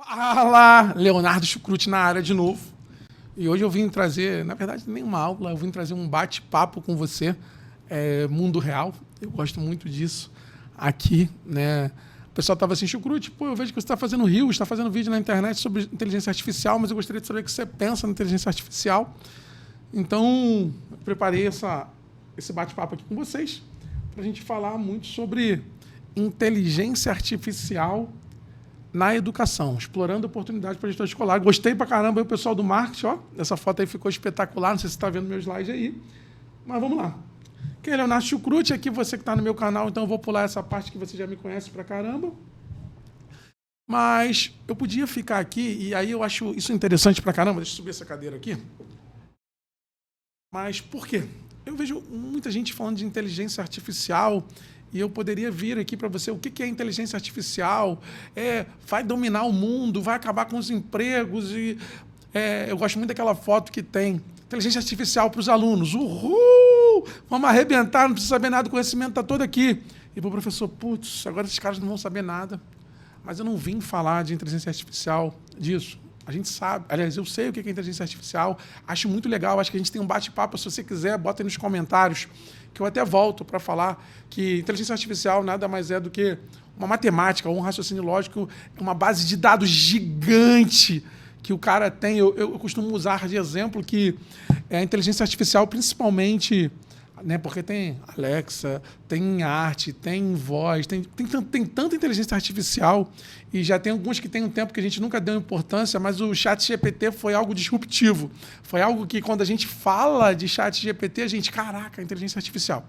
Fala, Leonardo Chucrute na área de novo. E hoje eu vim trazer, na verdade, nem uma aula, eu vim trazer um bate-papo com você, mundo real. Eu gosto muito disso aqui, né? O pessoal estava assim, Chucrute, pô, eu vejo que você está fazendo reels, está fazendo vídeo na internet sobre inteligência artificial, mas eu gostaria de saber o que você pensa na inteligência artificial. Então, eu preparei esse bate-papo aqui com vocês para a gente falar muito sobre inteligência artificial na educação, explorando oportunidades para a gestão escolar. Gostei pra caramba aí o pessoal do marketing, ó. Essa foto aí ficou espetacular, não sei se você está vendo meu slide aí. Mas vamos lá. Quem é Leonardo Chucrute? Aqui você que está no meu canal, então eu vou pular essa parte que você já me conhece pra caramba. Mas eu podia ficar aqui, e aí eu acho isso interessante pra caramba. Deixa eu subir essa cadeira aqui. Mas por quê? Eu vejo muita gente falando de inteligência artificial e eu poderia vir aqui para você o que é inteligência artificial, vai dominar o mundo, vai acabar com os empregos. Eu gosto muito daquela foto que tem inteligência artificial para os alunos. Uhul! Vamos arrebentar, não precisa saber nada, o conhecimento está todo aqui. E para o professor, putz, agora esses caras não vão saber nada. Mas eu não vim falar de inteligência artificial disso. A gente sabe, aliás, eu sei o que é inteligência artificial, acho muito legal, acho que a gente tem um bate-papo, se você quiser, bota aí nos comentários, que eu até volto para falar que inteligência artificial nada mais é do que uma matemática, ou um raciocínio lógico, uma base de dados gigante que o cara tem. Eu costumo usar de exemplo que a inteligência artificial, principalmente, né, porque tem Alexa, tem arte, tem voz, tem tanta inteligência artificial, e já tem alguns que tem um tempo que a gente nunca deu importância, mas o ChatGPT foi algo disruptivo. Foi algo que, quando a gente fala de ChatGPT, a gente, caraca, inteligência artificial.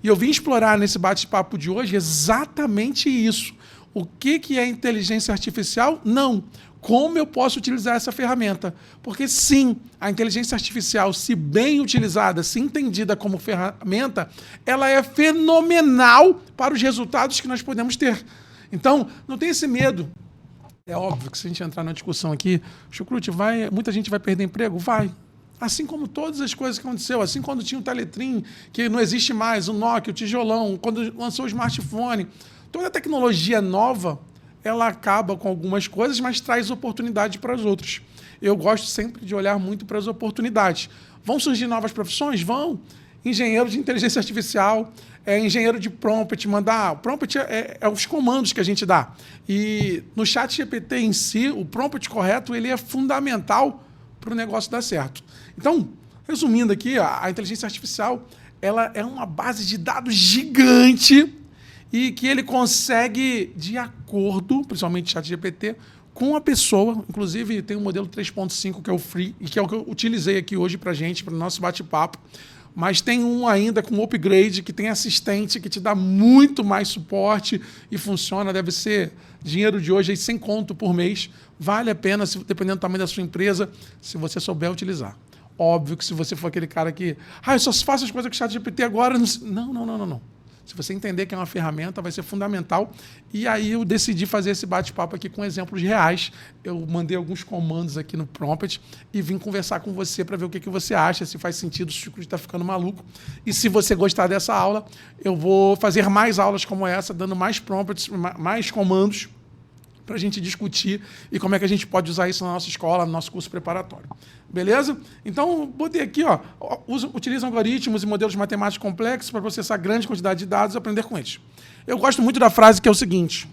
E eu vim explorar nesse bate-papo de hoje exatamente isso. O que é inteligência artificial? Não. Como eu posso utilizar essa ferramenta? Porque, sim, a inteligência artificial, se bem utilizada, se entendida como ferramenta, ela é fenomenal para os resultados que nós podemos ter. Então, não tem esse medo. É óbvio que se a gente entrar na discussão aqui, Chucrute, muita gente vai perder emprego? Vai. Assim como todas as coisas que aconteceu, assim quando tinha o Teletrim, que não existe mais, o Nokia, o tijolão, quando lançou o smartphone, toda a tecnologia nova, ela acaba com algumas coisas, mas traz oportunidade para as outras. Eu gosto sempre de olhar muito para as oportunidades. Vão surgir novas profissões? Vão. Engenheiro de inteligência artificial, engenheiro de prompt, prompt é os comandos que a gente dá. E no ChatGPT em si, o prompt correto ele é fundamental para o negócio dar certo. Então, resumindo aqui, a inteligência artificial ela é uma base de dados gigante e que ele consegue, de acordo, principalmente ChatGPT, com a pessoa. Inclusive, tem o modelo 3.5, que é o free, e que é o que eu utilizei aqui hoje para a gente, para o nosso bate-papo. Mas tem um ainda com upgrade, que tem assistente, que te dá muito mais suporte e funciona. Deve ser dinheiro de hoje, aí, 100 conto por mês. Vale a pena, dependendo do tamanho da sua empresa, se você souber utilizar. Óbvio que se você for aquele cara que... eu só faço as coisas com o ChatGPT agora... Não. Se você entender que é uma ferramenta, vai ser fundamental. E aí eu decidi fazer esse bate-papo aqui com exemplos reais. Eu mandei alguns comandos aqui no prompt e vim conversar com você para ver o que você acha, se faz sentido, se o Chucrute está ficando maluco. E se você gostar dessa aula, eu vou fazer mais aulas como essa, dando mais prompts, mais comandos, para a gente discutir e como é que a gente pode usar isso na nossa escola, no nosso curso preparatório. Beleza? Então, botei aqui, utiliza algoritmos e modelos matemáticos complexos para processar grande quantidade de dados e aprender com eles. Eu gosto muito da frase que é o seguinte: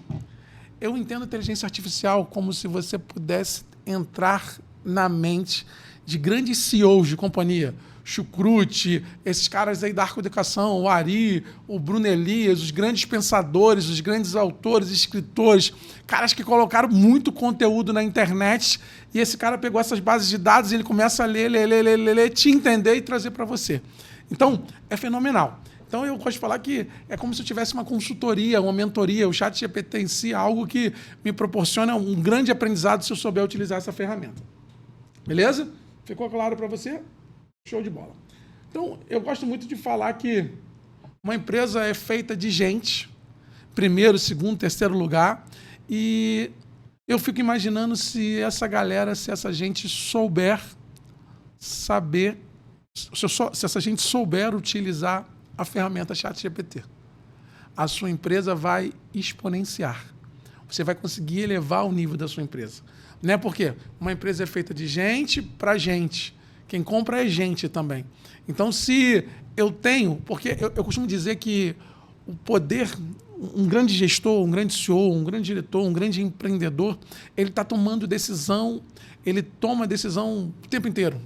eu entendo a inteligência artificial como se você pudesse entrar na mente de grandes CEOs de companhia, Chucrute, esses caras aí da Arcoeducação, o Ari, o Bruno Elias, os grandes pensadores, os grandes autores, escritores, caras que colocaram muito conteúdo na internet, e esse cara pegou essas bases de dados e ele começa a ler, te entender e trazer para você. Então, é fenomenal. Então, eu gosto de falar que é como se eu tivesse uma consultoria, uma mentoria. O ChatGPT em si é algo que me proporciona um grande aprendizado se eu souber utilizar essa ferramenta. Beleza? Ficou claro para você? Show de bola. Então, eu gosto muito de falar que uma empresa é feita de gente, primeiro, segundo, terceiro lugar, e eu fico imaginando se essa gente souber se essa gente souber utilizar a ferramenta ChatGPT. A sua empresa vai exponenciar. você vai conseguir elevar o nível da sua empresa. Né? Porque uma empresa é feita de gente para gente. Quem compra é gente também. Então, se eu tenho... Porque eu costumo dizer que o poder... Um grande gestor, um grande CEO, um grande diretor, um grande empreendedor, ele está tomando decisão, ele toma decisão o tempo inteiro.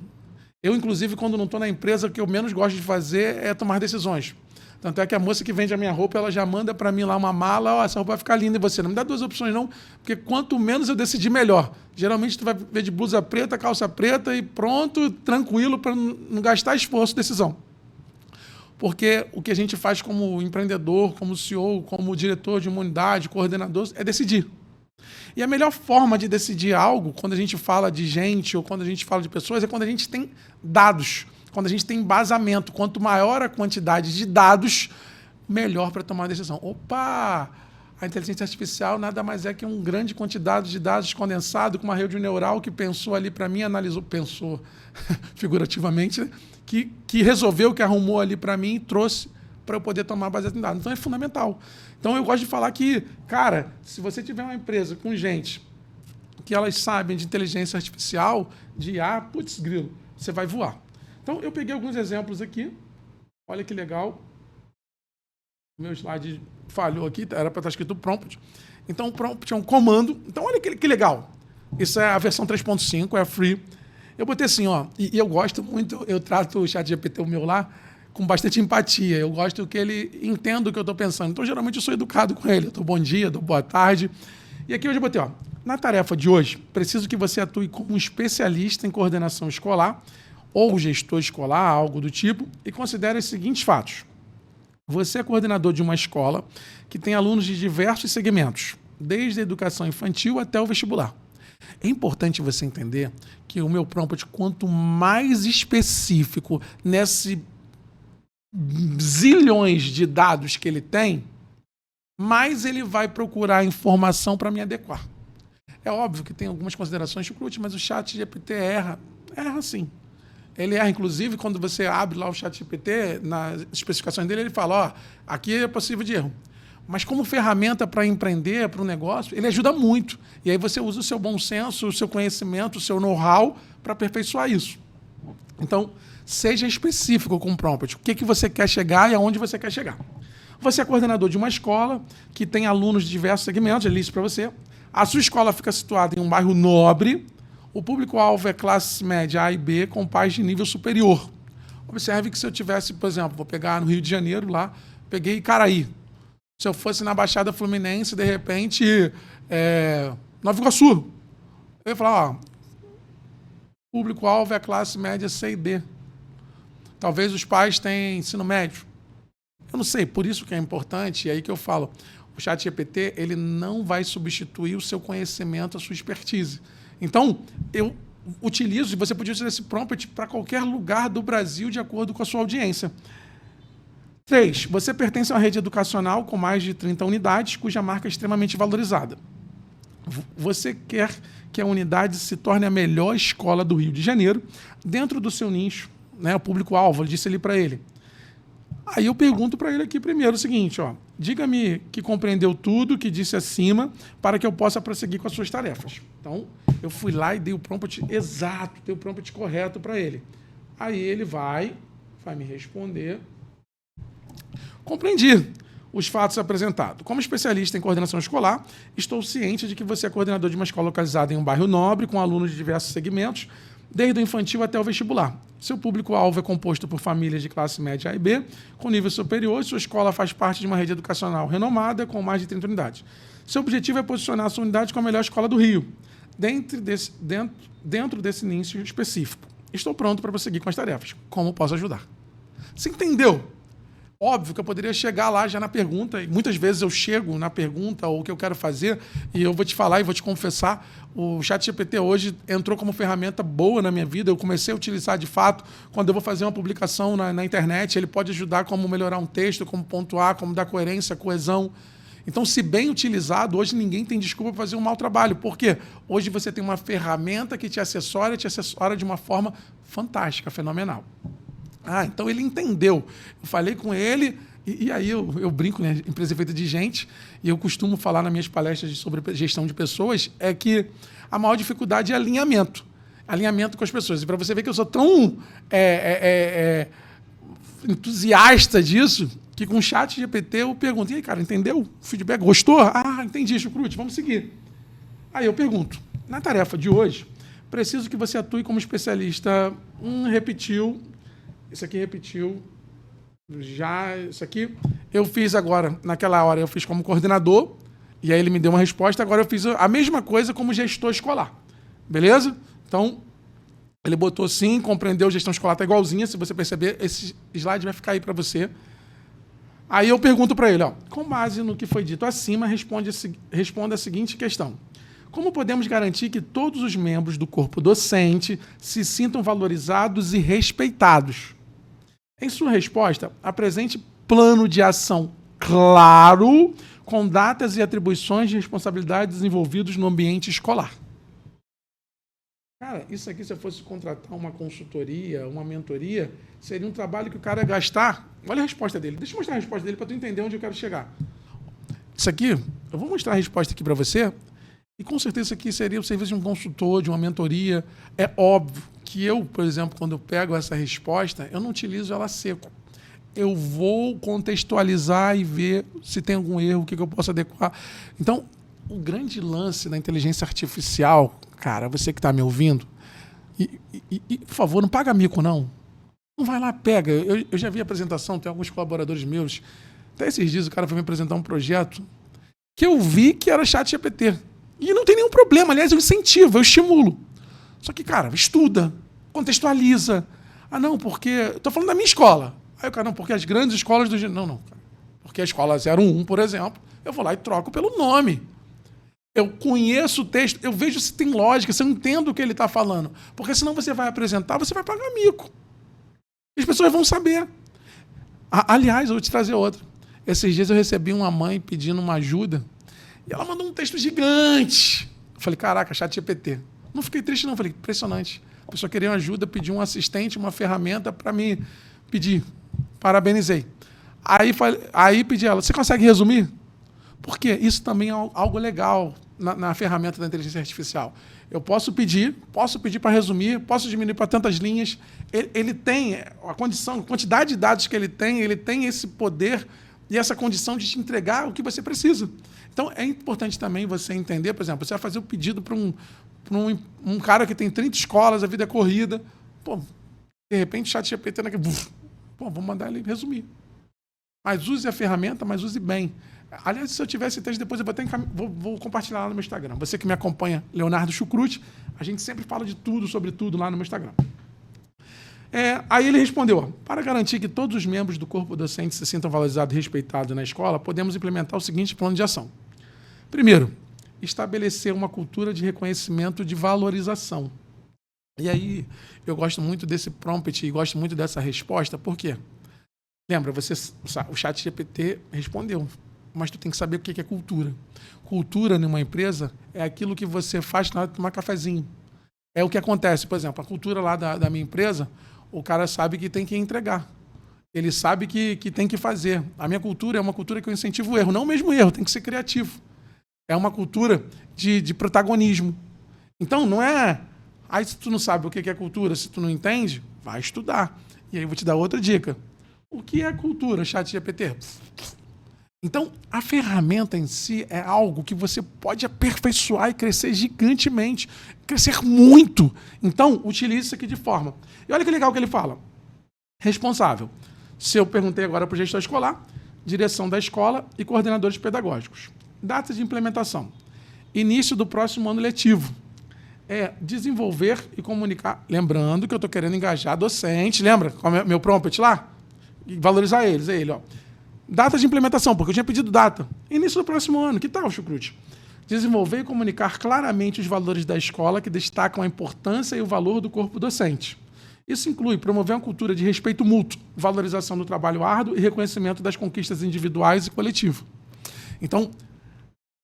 Eu, inclusive, quando não estou na empresa, o que eu menos gosto de fazer é tomar decisões. Tanto é que a moça que vende a minha roupa, ela já manda para mim lá uma mala, ó, essa roupa vai ficar linda em você. Não me dá duas opções, não, porque quanto menos eu decidir, melhor. Geralmente, tu vai ver de blusa preta, calça preta e pronto, tranquilo, para não gastar esforço, decisão. Porque o que a gente faz como empreendedor, como CEO, como diretor de uma unidade, coordenador, é decidir. E a melhor forma de decidir algo, quando a gente fala de gente ou quando a gente fala de pessoas, é quando a gente tem dados, quando a gente tem embasamento. Quanto maior a quantidade de dados, melhor para tomar a decisão. Opa! A inteligência artificial nada mais é que uma grande quantidade de dados condensado com uma rede neural que pensou ali para mim, analisou, pensou figurativamente, né? que resolveu, que arrumou ali para mim e trouxe para eu poder tomar baseado em dados. Então é fundamental. Então eu gosto de falar que, cara, se você tiver uma empresa com gente que elas sabem de inteligência artificial, de IA, putz, grilo, você vai voar. Então eu peguei alguns exemplos aqui. Olha que legal. O meu slide falhou aqui, era para estar escrito prompt. Então o prompt é um comando. Então olha que legal. Isso é a versão 3.5, é free. Eu botei assim, ó, e eu gosto muito, eu trato o ChatGPT, o meu lá, com bastante empatia. Eu gosto que ele entenda o que eu estou pensando. Então, geralmente, eu sou educado com ele. Eu dou bom dia, dou boa tarde. E aqui hoje eu botei, ó, na tarefa de hoje, preciso que você atue como um especialista em coordenação escolar ou gestor escolar, algo do tipo, e considere os seguintes fatos. Você é coordenador de uma escola que tem alunos de diversos segmentos, desde a educação infantil até o vestibular. É importante você entender que o meu prompt, quanto mais específico nesse zilhões de dados que ele tem, mais ele vai procurar informação para me adequar. É óbvio que tem algumas considerações chucrute, mas o ChatGPT erra sim. Ele erra, inclusive, quando você abre lá o ChatGPT, nas especificações dele, ele fala, ó, aqui é possível de erro. Mas como ferramenta para empreender, para um negócio, ele ajuda muito. E aí você usa o seu bom senso, o seu conhecimento, o seu know-how para aperfeiçoar isso. Então, seja específico com o prompt. O que você quer chegar e aonde você quer chegar. Você é coordenador de uma escola que tem alunos de diversos segmentos, ele disse para você. A sua escola fica situada em um bairro nobre. O público-alvo é classe média A e B com pais de nível superior. Observe que se eu tivesse, por exemplo, vou pegar no Rio de Janeiro, lá, peguei Icaraí. Se eu fosse na Baixada Fluminense, de repente, Nova Iguaçu, eu ia falar, ó, público-alvo é a classe média C e D. Talvez os pais tenham ensino médio. Eu não sei, por isso que é importante, e aí que eu falo, o ChatGPT, ele não vai substituir o seu conhecimento, a sua expertise. Então, eu utilizo, e você podia utilizar esse prompt para qualquer lugar do Brasil, de acordo com a sua audiência. 3. Você pertence a uma rede educacional com mais de 30 unidades, cuja marca é extremamente valorizada. Você quer que a unidade se torne a melhor escola do Rio de Janeiro, dentro do seu nicho, né, o público-alvo, eu disse ali para ele. Aí eu pergunto para ele aqui primeiro o seguinte, ó, diga-me que compreendeu tudo que disse acima para que eu possa prosseguir com as suas tarefas. Então, eu fui lá e dei o prompt exato, dei o prompt correto para ele. Aí ele vai me responder. Compreendi os fatos apresentados. Como especialista em coordenação escolar, estou ciente de que você é coordenador de uma escola localizada em um bairro nobre, com alunos de diversos segmentos, desde o infantil até o vestibular. Seu público-alvo é composto por famílias de classe média A e B, com nível superior, e sua escola faz parte de uma rede educacional renomada, com mais de 30 unidades. Seu objetivo é posicionar a sua unidade como a melhor escola do Rio, dentro desse nicho específico. Estou pronto para prosseguir com as tarefas. Como posso ajudar? Você entendeu? Óbvio que eu poderia chegar lá já na pergunta, e muitas vezes eu chego na pergunta ou o que eu quero fazer, e eu vou te falar e vou te confessar, o ChatGPT hoje entrou como ferramenta boa na minha vida, eu comecei a utilizar de fato, quando eu vou fazer uma publicação na internet, ele pode ajudar como melhorar um texto, como pontuar, como dar coerência, coesão. Então, se bem utilizado, hoje ninguém tem desculpa para fazer um mau trabalho. Por quê? Hoje você tem uma ferramenta que te assessora de uma forma fantástica, fenomenal. Ah, então ele entendeu. Eu falei com ele E aí eu brinco, né? Empresa é feita de gente, e eu costumo falar nas minhas palestras sobre gestão de pessoas, é que a maior dificuldade é alinhamento. Alinhamento com as pessoas. E para você ver que eu sou tão entusiasta disso, que com o chat GPT eu pergunto, e aí, cara, entendeu? Feedback, gostou? Ah, entendi, Chucrute, vamos seguir. Aí eu pergunto, na tarefa de hoje, preciso que você atue como especialista. Repetiu, isso aqui repetiu, já, isso aqui eu fiz agora, naquela hora eu fiz como coordenador, e aí ele me deu uma resposta, agora eu fiz a mesma coisa como gestor escolar. Beleza? Então, ele botou sim, compreendeu, gestão escolar está igualzinha, se você perceber, esse slide vai ficar aí para você. Aí eu pergunto para ele, ó, com base no que foi dito acima, responda a seguinte questão. Como podemos garantir que todos os membros do corpo docente se sintam valorizados e respeitados? Em sua resposta, apresente plano de ação claro, com datas e atribuições de responsabilidades desenvolvidos no ambiente escolar. Cara, isso aqui, se eu fosse contratar uma consultoria, uma mentoria, seria um trabalho que o cara ia gastar. Olha a resposta dele. Deixa eu mostrar a resposta dele para tu entender onde eu quero chegar. Isso aqui, eu vou mostrar a resposta aqui para você, e com certeza isso aqui seria o serviço de um consultor, de uma mentoria. É óbvio que eu, por exemplo, quando eu pego essa resposta, eu não utilizo ela seco. Eu vou contextualizar e ver se tem algum erro, o que eu posso adequar. Então, o grande lance da inteligência artificial, cara, você que está me ouvindo, por favor, não paga mico, não. Não vai lá, pega. Eu já vi a apresentação, tem alguns colaboradores meus. Até esses dias o cara foi me apresentar um projeto que eu vi que era chat GPT. E não tem nenhum problema, aliás, eu incentivo, eu estimulo. Só que, cara, estuda, contextualiza. Ah, não, porque... Estou falando da minha escola. Aí o cara, não, porque as grandes escolas do... Não, cara. Porque a escola 01, por exemplo, eu vou lá e troco pelo nome. Eu conheço o texto, eu vejo se tem lógica, se eu entendo o que ele está falando. Porque senão você vai apresentar, você vai pagar mico. As pessoas vão saber. Aliás, eu vou te trazer outra. Esses dias eu recebi uma mãe pedindo uma ajuda e ela mandou um texto gigante. Eu falei, caraca, chat GPT. Não fiquei triste não, falei, impressionante. A pessoa queria uma ajuda, pediu um assistente, uma ferramenta para me pedir. Parabenizei. Aí pedi a ela, você consegue resumir? Porque isso também é algo legal na ferramenta da inteligência artificial. Eu posso pedir para resumir, posso diminuir para tantas linhas. Ele tem a quantidade de dados que ele tem esse poder e essa condição de te entregar o que você precisa. Então, é importante também você entender, por exemplo, você vai fazer o pedido para um cara que tem 30 escolas, a vida é corrida. Pô, de repente, o chat GPT vou mandar ele resumir. Mas use a ferramenta, mas use bem. Aliás, se eu tivesse texto, depois eu vou compartilhar lá no meu Instagram. Você que me acompanha, Leonardo Chucrute, a gente sempre fala de tudo, sobre tudo lá no meu Instagram. Aí ele respondeu, ó, para garantir que todos os membros do corpo docente se sintam valorizados e respeitados na escola, podemos implementar o seguinte plano de ação. Primeiro, estabelecer uma cultura de reconhecimento de valorização. E aí, eu gosto muito desse prompt e gosto muito dessa resposta, por quê? Lembra, o chat GPT respondeu, mas tu tem que saber o que é cultura. Cultura numa empresa é aquilo que você faz na hora de tomar cafezinho. É o que acontece, por exemplo, a cultura lá da minha empresa, o cara sabe que tem que entregar. Ele sabe que tem que fazer. A minha cultura é uma cultura que eu incentivo o erro, não o mesmo erro, tem que ser criativo. É uma cultura de protagonismo. Então, não é... Aí, se tu não sabe o que é cultura, se tu não entende, vai estudar. E aí eu vou te dar outra dica. O que é cultura, chat GPT? Então, a ferramenta em si é algo que você pode aperfeiçoar e crescer gigantemente, crescer muito. Então, utilize isso aqui de forma. E olha que legal que ele fala. Responsável. Se eu perguntei agora para o gestor escolar, direção da escola e coordenadores pedagógicos. Data de implementação. Início do próximo ano letivo. Desenvolver e comunicar. Lembrando que eu estou querendo engajar docente. Lembra? Qual é o meu prompt lá? E valorizar eles. É ele, ó. Data de implementação, porque eu tinha pedido data. Início do próximo ano. Que tal, Chucrute? Desenvolver e comunicar claramente os valores da escola que destacam a importância e o valor do corpo docente. Isso inclui promover uma cultura de respeito mútuo, valorização do trabalho árduo e reconhecimento das conquistas individuais e coletivas. Então,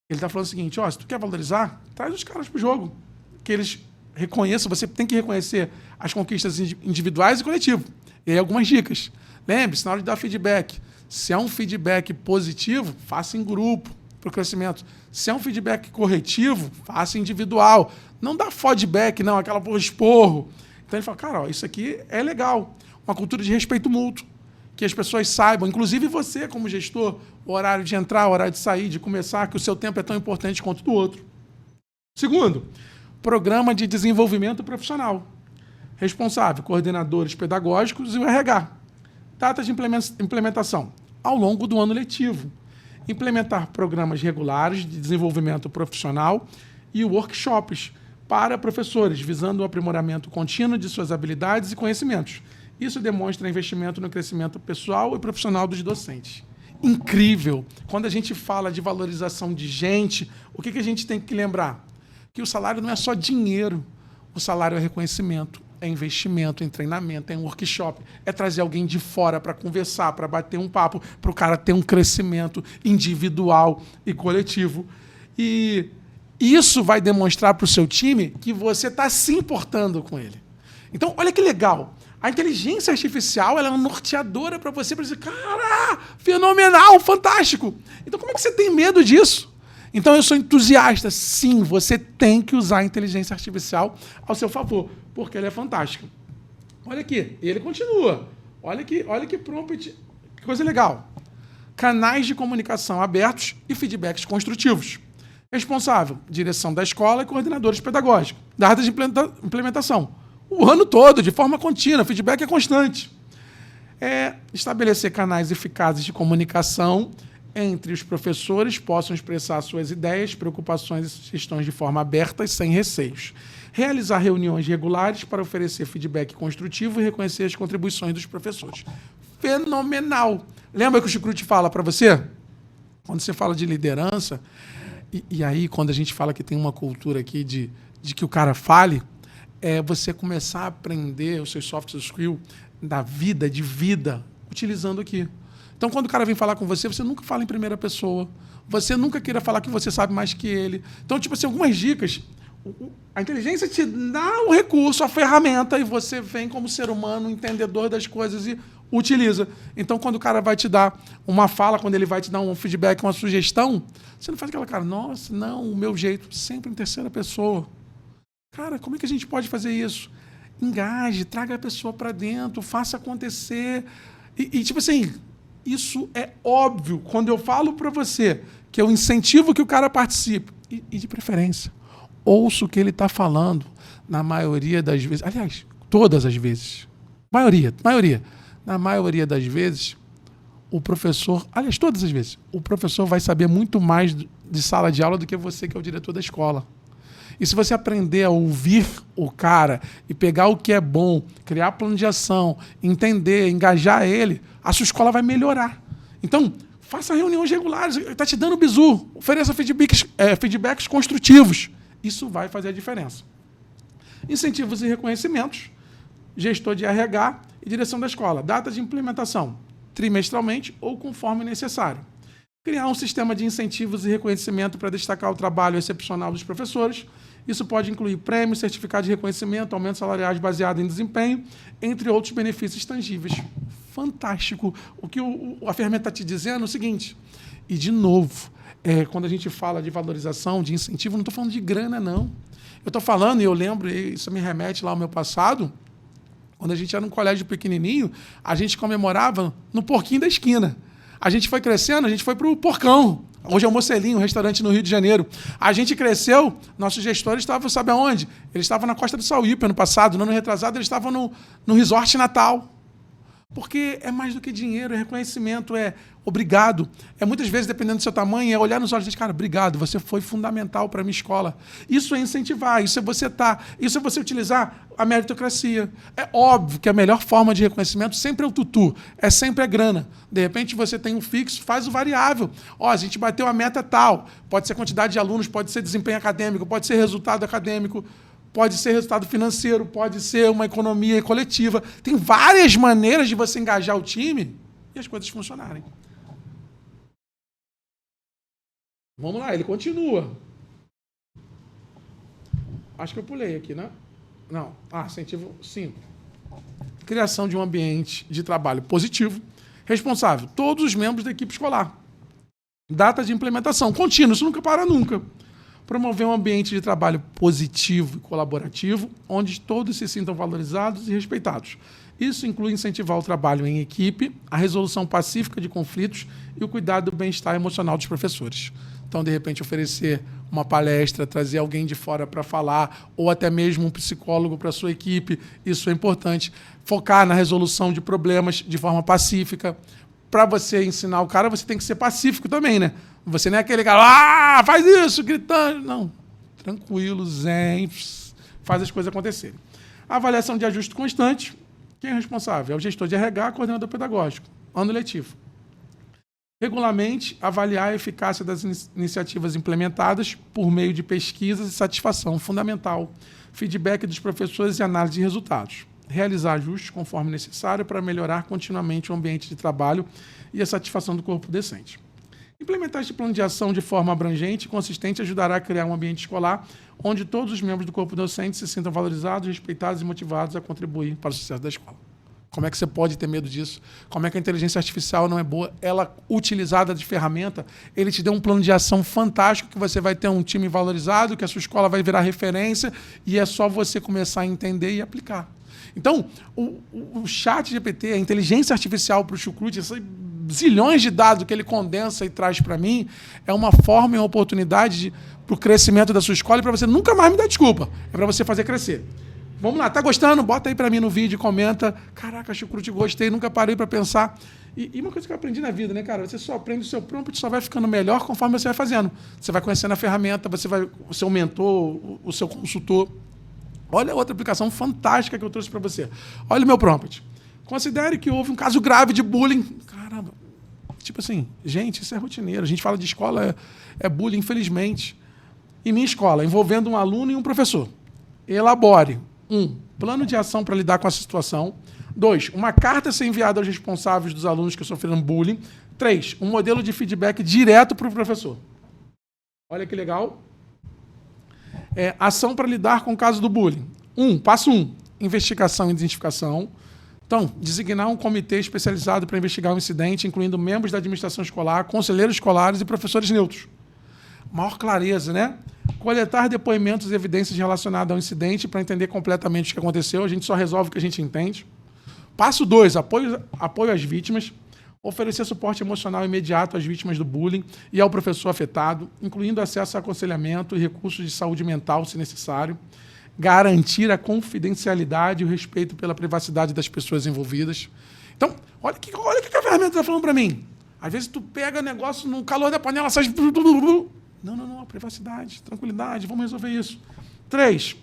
ele está falando o seguinte, ó, se tu quer valorizar, traz os caras para o jogo. Que eles reconheçam, você tem que reconhecer as conquistas individuais e coletivas. E aí algumas dicas. Lembre-se, na hora de dar feedback, Se é um feedback positivo, faça em grupo para o crescimento. Se é um feedback corretivo, faça individual. Não dá feedback, não, aquela porra esporro. Então ele fala, cara, ó, isso aqui é legal. Uma cultura de respeito mútuo. Que as pessoas saibam, inclusive você como gestor, o horário de entrar, o horário de sair, de começar, que o seu tempo é tão importante quanto o do outro. Segundo, programa de desenvolvimento profissional. Responsável, coordenadores pedagógicos e o RH. Data de implementação, ao longo do ano letivo. Implementar programas regulares de desenvolvimento profissional e workshops para professores, visando o aprimoramento contínuo de suas habilidades e conhecimentos. Isso demonstra investimento no crescimento pessoal e profissional dos docentes. Incrível! Quando a gente fala de valorização de gente, o que a gente tem que lembrar? Que o salário não é só dinheiro. O salário é reconhecimento, é investimento em treinamento, é em workshop, é trazer alguém de fora para conversar, para bater um papo, para o cara ter um crescimento individual e coletivo. E isso vai demonstrar para o seu time que você está se importando com ele. Então, olha que legal. A inteligência artificial ela é uma norteadora para você, para dizer, cara, fenomenal, fantástico. Então, como é que você tem medo disso? Então, eu sou entusiasta. Sim, você tem que usar a inteligência artificial ao seu favor, porque ela é fantástica. Olha aqui, ele continua. Olha que prompt, que coisa legal. Canais de comunicação abertos e feedbacks construtivos. Responsável, direção da escola e coordenadores pedagógicos. Data de implementação. O ano todo, de forma contínua, o feedback é constante. Estabelecer canais eficazes de comunicação entre os professores, possam expressar suas ideias, preocupações e sugestões de forma aberta e sem receios. Realizar reuniões regulares para oferecer feedback construtivo e reconhecer as contribuições dos professores. Fenomenal! Lembra que o Chucrute fala para você? Quando você fala de liderança, e aí quando a gente fala que tem uma cultura aqui de que o cara fale, é você começar a aprender os seus soft skills da vida, de vida, utilizando aqui. Então, quando o cara vem falar com você, você nunca fala em primeira pessoa. Você nunca queira falar que você sabe mais que ele. Então, tipo assim, algumas dicas. A inteligência te dá o recurso, a ferramenta, e você vem como ser humano, entendedor das coisas e utiliza. Então, quando o cara vai te dar uma fala, quando ele vai te dar um feedback, uma sugestão, você não faz aquela cara, nossa, não, o meu jeito, sempre em terceira pessoa. Cara, como é que a gente pode fazer isso? Engaje, traga a pessoa para dentro, faça acontecer. E, tipo assim, isso é óbvio. Quando eu falo para você que eu incentivo que o cara participe, e de preferência, ouça o que ele está falando, na maioria das vezes, aliás, todas as vezes, maioria, na maioria das vezes, o professor, aliás, todas as vezes, o professor vai saber muito mais de sala de aula do que você, que é o diretor da escola. E se você aprender a ouvir o cara e pegar o que é bom, criar plano de ação, entender, engajar ele, a sua escola vai melhorar. Então, faça reuniões regulares, está te dando bizu, ofereça feedbacks construtivos. Isso vai fazer a diferença. Incentivos e reconhecimentos, gestor de RH e direção da escola. Data de implementação, trimestralmente ou conforme necessário. Criar um sistema de incentivos e reconhecimento para destacar o trabalho excepcional dos professores. Isso pode incluir prêmios, certificado de reconhecimento, aumentos salariais baseados em desempenho, entre outros benefícios tangíveis. Fantástico. O que a ferramenta está te dizendo é o seguinte, e de novo, quando a gente fala de valorização, de incentivo, não estou falando de grana, não. Eu estou falando, e eu lembro, isso me remete lá ao meu passado, quando a gente era num colégio pequenininho, a gente comemorava no porquinho da esquina. A gente foi crescendo, a gente foi para o Porcão. Hoje é o Mocelinho, um restaurante no Rio de Janeiro. A gente cresceu, nossos gestores estavam, sabe aonde? Eles estavam na Costa do Sauípe ano passado, no ano retrasado, eles estavam no Resort Natal. Porque é mais do que dinheiro, é reconhecimento, é obrigado. Muitas vezes, dependendo do seu tamanho, é olhar nos olhos e dizer, cara, obrigado, você foi fundamental para a minha escola. Isso é incentivar, isso é você utilizar a meritocracia. É óbvio que a melhor forma de reconhecimento sempre é o tutu, é sempre a grana. De repente, você tem um fixo, faz o variável. A gente bateu a meta tal, pode ser quantidade de alunos, pode ser desempenho acadêmico, pode ser resultado acadêmico, pode ser resultado financeiro, pode ser uma economia coletiva. Tem várias maneiras de você engajar o time e as coisas funcionarem. Vamos lá, ele continua. Acho que eu pulei aqui, né? Não. Incentivo 5. Criação de um ambiente de trabalho positivo, Responsável, todos os membros da equipe escolar. Data de implementação, contínuo, isso nunca para nunca. Promover um ambiente de trabalho positivo e colaborativo, onde todos se sintam valorizados e respeitados. Isso inclui incentivar o trabalho em equipe, a resolução pacífica de conflitos e o cuidado do bem-estar emocional dos professores. Então, de repente, oferecer uma palestra, trazer alguém de fora para falar, ou até mesmo um psicólogo para a sua equipe, isso é importante. Focar na resolução de problemas de forma pacífica. Para você ensinar o cara, você tem que ser pacífico também, né? Você não é aquele cara, faz isso, gritando. Não, tranquilo, zen, faz as coisas acontecerem. Avaliação de ajuste constante. Quem é responsável? É o gestor de RH, coordenador pedagógico. Ano letivo. Regularmente, avaliar a eficácia das iniciativas implementadas por meio de pesquisas e satisfação, fundamental. Feedback dos professores e análise de resultados. Realizar ajustes conforme necessário para melhorar continuamente o ambiente de trabalho e a satisfação do corpo docente. Implementar este plano de ação de forma abrangente e consistente ajudará a criar um ambiente escolar onde todos os membros do corpo docente se sintam valorizados, respeitados e motivados a contribuir para o sucesso da escola. Como é que você pode ter medo disso? Como é que a inteligência artificial não é boa? Ela, utilizada de ferramenta, ele te deu um plano de ação fantástico que você vai ter um time valorizado, que a sua escola vai virar referência e é só você começar a entender e aplicar. Então, o chat GPT, a inteligência artificial para o Chucrute, esses zilhões de dados que ele condensa e traz para mim, é uma forma e uma oportunidade para o crescimento da sua escola e para você nunca mais me dar desculpa. É para você fazer crescer. Vamos lá, tá gostando? Bota aí para mim no vídeo, comenta. Caraca, Chucrute, gostei, nunca parei para pensar. E uma coisa que eu aprendi na vida, né, cara? Você só aprende o seu prompt, só vai ficando melhor conforme você vai fazendo. Você vai conhecendo a ferramenta, o seu mentor, o seu consultor. Olha outra aplicação fantástica que eu trouxe para você. Olha o meu prompt. Considere que houve um caso grave de bullying. Caramba. Tipo assim, gente, isso é rotineiro. A gente fala de escola, é bullying, infelizmente. Em minha escola, envolvendo um aluno e um professor. Elabore 1. Plano de ação para lidar com essa situação. 2. Uma carta a ser enviada aos responsáveis dos alunos que sofreram bullying. 3. Um modelo de feedback direto para o professor. Olha que legal. Ação para lidar com o caso do bullying. Passo 1. Investigação e identificação. Então, designar um comitê especializado para investigar o incidente, incluindo membros da administração escolar, conselheiros escolares e professores neutros. Maior clareza, né? Coletar depoimentos e evidências relacionadas ao incidente para entender completamente o que aconteceu. A gente só resolve o que a gente entende. Passo 2. Apoio às vítimas. Oferecer suporte emocional imediato às vítimas do bullying e ao professor afetado, incluindo acesso a aconselhamento e recursos de saúde mental, se necessário. Garantir a confidencialidade e o respeito pela privacidade das pessoas envolvidas. Então, olha o que a ferramenta está falando para mim. Às vezes tu pega negócio no calor da panela, sai... Não, privacidade, tranquilidade, vamos resolver isso. 3.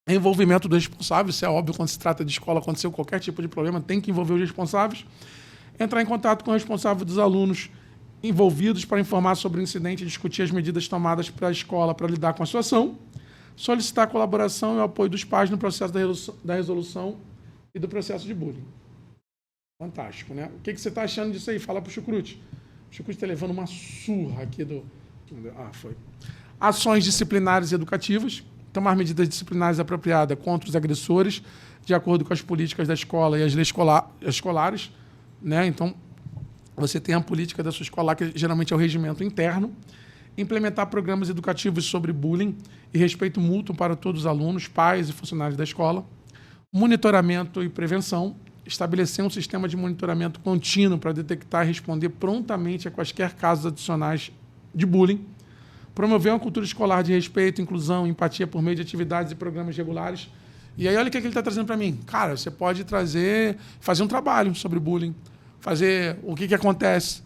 Envolvimento dos responsáveis, isso é óbvio, quando se trata de escola, aconteceu qualquer tipo de problema, tem que envolver os responsáveis. Entrar em contato com o responsável dos alunos envolvidos para informar sobre o incidente e discutir as medidas tomadas para a escola para lidar com a situação. Solicitar a colaboração e o apoio dos pais no processo da resolução e do processo de bullying. Fantástico, né? O que você está achando disso aí? Fala para o Chucrute. O Chucrute está levando uma surra aqui do... foi. Ações disciplinares e educativas. Tomar medidas disciplinares apropriadas contra os agressores, de acordo com as políticas da escola e as leis escolares. Né? Então, você tem a política da sua escola, que geralmente é o regimento interno. Implementar programas educativos sobre bullying e respeito mútuo para todos os alunos, pais e funcionários da escola. Monitoramento e prevenção. Estabelecer um sistema de monitoramento contínuo para detectar e responder prontamente a quaisquer casos adicionais de bullying. Promover uma cultura escolar de respeito, inclusão, empatia por meio de atividades e programas regulares. E aí, olha o que ele está trazendo para mim. Cara, você pode fazer um trabalho sobre bullying, fazer o que acontece.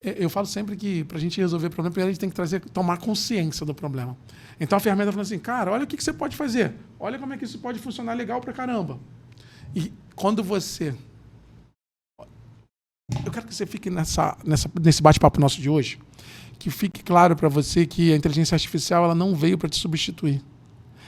Eu falo sempre que, para a gente resolver o problema, primeiro a gente tem que tomar consciência do problema. Então, a ferramenta fala assim, cara, olha o que você pode fazer. Olha como é que isso pode funcionar legal para caramba. E quando você... Eu quero que você fique nesse bate-papo nosso de hoje, que fique claro para você que a inteligência artificial ela não veio para te substituir.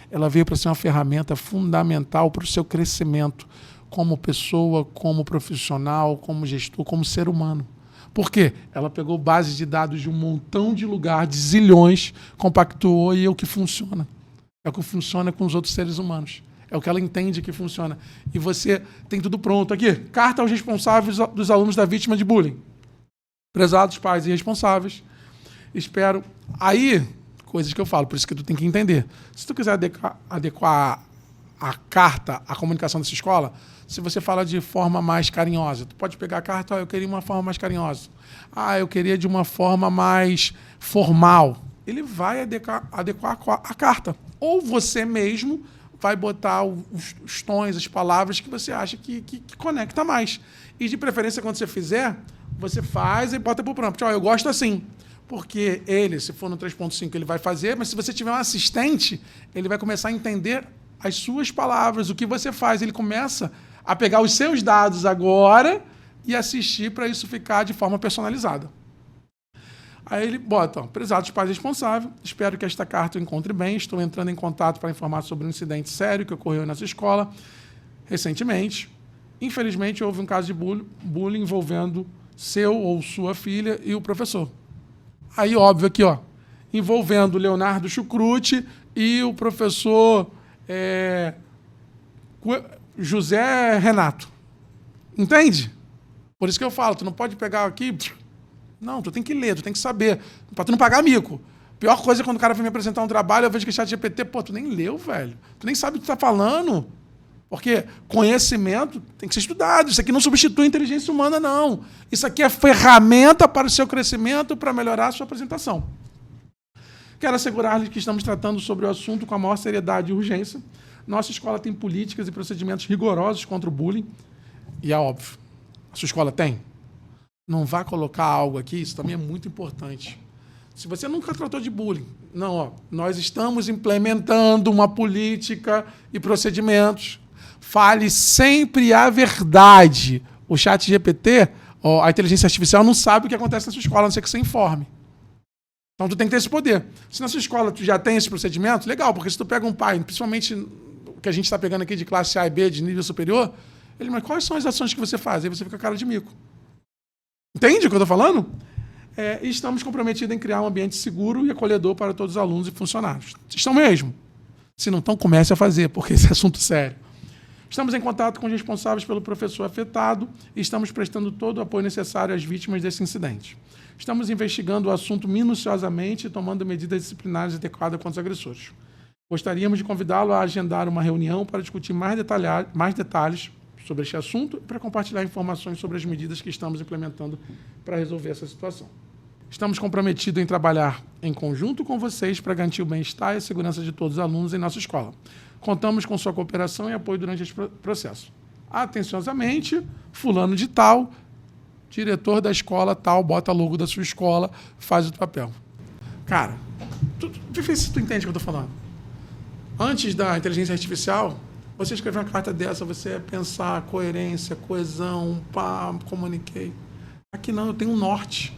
Ela veio para ser uma ferramenta fundamental para o seu crescimento como pessoa, como profissional, como gestor, como ser humano. Por quê? Ela pegou bases de dados de um montão de lugar, de zilhões, compactuou e é o que funciona. É o que funciona com os outros seres humanos. É o que ela entende que funciona. E você tem tudo pronto aqui. Carta aos responsáveis dos alunos da vítima de bullying. Prezados pais e responsáveis, espero... Aí, coisas que eu falo, por isso que tu tem que entender. Se tu quiser adequar a carta à comunicação dessa escola, se você fala de forma mais carinhosa, tu pode pegar a carta, eu queria uma forma mais carinhosa. Eu queria de uma forma mais formal. Ele vai adequar a carta. Ou você mesmo vai botar os tons, as palavras que você acha que conecta mais. E, de preferência, quando você fizer, você faz e bota para o prompt. Eu gosto assim. Porque ele, se for no 3.5, ele vai fazer, mas se você tiver um assistente, ele vai começar a entender as suas palavras, o que você faz. Ele começa a pegar os seus dados agora e assistir para isso ficar de forma personalizada. Aí ele bota, prezados pais responsáveis, espero que esta carta o encontre bem, estou entrando em contato para informar sobre um incidente sério que ocorreu nessa escola recentemente. Infelizmente, houve um caso de bullying envolvendo seu ou sua filha e o professor. Aí, óbvio, aqui, envolvendo o Leonardo Chucrute e o professor José Renato. Entende? Por isso que eu falo, tu não pode pegar aqui... Não, tu tem que ler, tu tem que saber, para tu não pagar mico. Pior coisa é quando o cara vem me apresentar um trabalho, eu vejo que é ChatGPT, tu nem leu, velho. Tu nem sabe o que tu tá falando. Porque conhecimento tem que ser estudado. Isso aqui não substitui a inteligência humana, não. Isso aqui é ferramenta para o seu crescimento, para melhorar a sua apresentação. Quero assegurar-lhes que estamos tratando sobre o assunto com a maior seriedade e urgência. Nossa escola tem políticas e procedimentos rigorosos contra o bullying. E é óbvio. A sua escola tem? Não vá colocar algo aqui, isso também é muito importante. Se você nunca tratou de bullying, nós estamos implementando uma política e procedimentos. Fale sempre a verdade. O ChatGPT, a inteligência artificial, não sabe o que acontece na sua escola, a não ser que você informe. Então, tu tem que ter esse poder. Se na sua escola tu já tem esse procedimento, legal, porque se tu pega um pai, principalmente o que a gente está pegando aqui de classe A e B, de nível superior, mas quais são as ações que você faz? Aí você fica com a cara de mico. Entende o que eu estou falando? E estamos comprometidos em criar um ambiente seguro e acolhedor para todos os alunos e funcionários. Estão mesmo? Se não estão, comece a fazer, porque esse é assunto sério. Estamos em contato com os responsáveis pelo professor afetado e estamos prestando todo o apoio necessário às vítimas desse incidente. Estamos investigando o assunto minuciosamente e tomando medidas disciplinares adequadas contra os agressores. Gostaríamos de convidá-lo a agendar uma reunião para discutir mais detalhes sobre este assunto e para compartilhar informações sobre as medidas que estamos implementando para resolver essa situação. Estamos comprometidos em trabalhar em conjunto com vocês para garantir o bem-estar e a segurança de todos os alunos em nossa escola. Contamos com sua cooperação e apoio durante este processo. Atenciosamente, fulano de tal, diretor da escola tal, bota logo da sua escola, faz o papel. Cara, vê se tu entende o que eu estou falando. Antes da inteligência artificial, você escrever uma carta dessa, você pensar coerência, coesão, comuniquei. Aqui não, eu tenho um norte.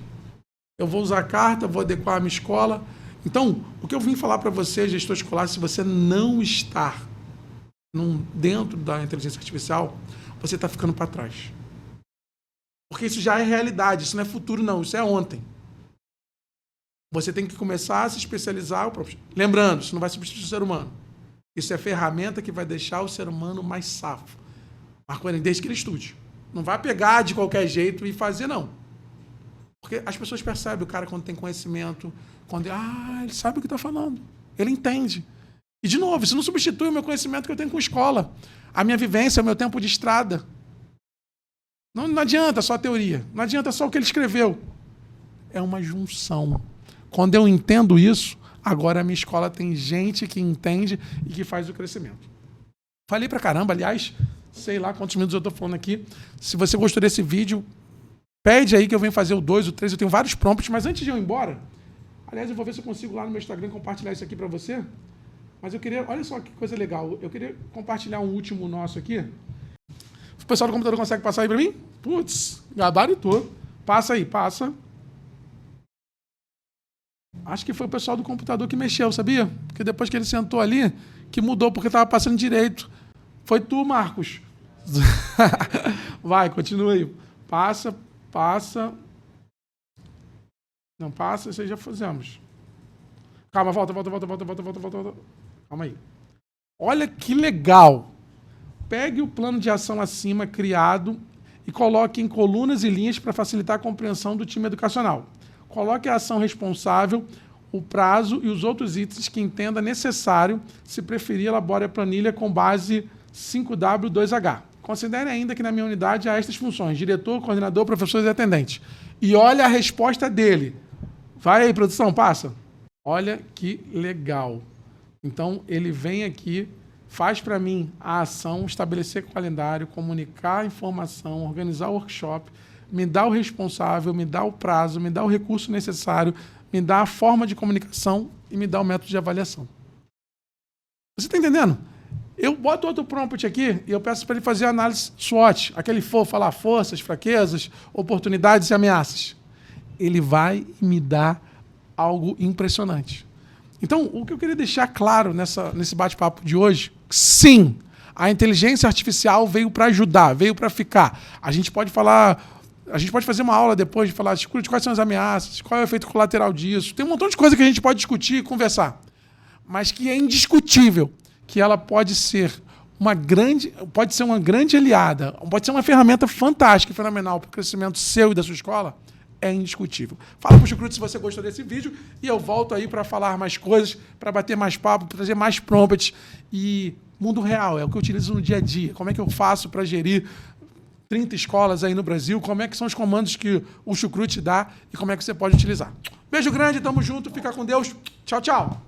Eu vou usar a carta, vou adequar a minha escola. Então, o que eu vim falar para você, gestor escolar, se você não está dentro da inteligência artificial, você está ficando para trás. Porque isso já é realidade, isso não é futuro, não, isso é ontem. Você tem que começar a se especializar. Lembrando, isso não vai substituir o ser humano. Isso é ferramenta que vai deixar o ser humano mais safo. Desde que ele estude. Não vai pegar de qualquer jeito e fazer, não. Porque as pessoas percebem o cara quando tem conhecimento, quando ele sabe o que está falando. Ele entende. E, de novo, isso não substitui o meu conhecimento que eu tenho com escola. A minha vivência, o meu tempo de estrada. Não adianta só a teoria. Não adianta só o que ele escreveu. É uma junção. Quando eu entendo isso, agora a minha escola tem gente que entende e que faz o crescimento. Falei pra caramba, aliás, sei lá quantos minutos eu estou falando aqui. Se você gostou desse vídeo, pede aí que eu venho fazer o 2, o 3. Eu tenho vários prompts, mas antes de eu ir embora, aliás, eu vou ver se eu consigo lá no meu Instagram compartilhar isso aqui para você. Mas eu queria, olha só que coisa legal, eu queria compartilhar um último nosso aqui. O pessoal do computador consegue passar aí para mim? Putz, gabaritou. Passa aí, passa. Acho que foi o pessoal do computador que mexeu, sabia? Porque depois que ele sentou ali, que mudou, porque estava passando direito. Foi tu, Marcos. Vai, continua aí. Passa. Não passa, isso aí já fizemos. Calma, volta. Calma aí. Olha que legal. Pegue o plano de ação acima criado e coloque em colunas e linhas para facilitar a compreensão do time educacional. Coloque a ação responsável, o prazo e os outros itens que entenda necessário. Se preferir, elabore a planilha com base 5W2H. Considere ainda que na minha unidade há estas funções: diretor, coordenador, professores e atendentes. E olha a resposta dele. Vai aí, produção, passa. Olha que legal. Então, ele vem aqui, faz para mim a ação, estabelecer calendário, comunicar a informação, organizar o workshop, me dá o responsável, me dá o prazo, me dá o recurso necessário, me dá a forma de comunicação e me dá o método de avaliação. Você está entendendo? Eu boto outro prompt aqui e eu peço para ele fazer a análise SWOT, aquele falar forças, fraquezas, oportunidades e ameaças. Ele vai me dar algo impressionante. Então, o que eu queria deixar claro nesse bate-papo de hoje, sim, a inteligência artificial veio para ajudar, veio para ficar. A gente pode fazer uma aula depois de falar de quais são as ameaças, qual é o efeito colateral disso. Tem um montão de coisa que a gente pode discutir e conversar, mas que é indiscutível que ela pode ser uma grande aliada, pode ser uma ferramenta fantástica e fenomenal para o crescimento seu e da sua escola. É indiscutível. Fala pro Chucrute se você gostou desse vídeo e eu volto aí para falar mais coisas, para bater mais papo, para trazer mais prompts. E mundo real, é o que eu utilizo no dia a dia. Como é que eu faço para gerir 30 escolas aí no Brasil? Como é que são os comandos que o Chucrute dá e como é que você pode utilizar? Beijo grande, tamo junto, fica com Deus. Tchau, tchau.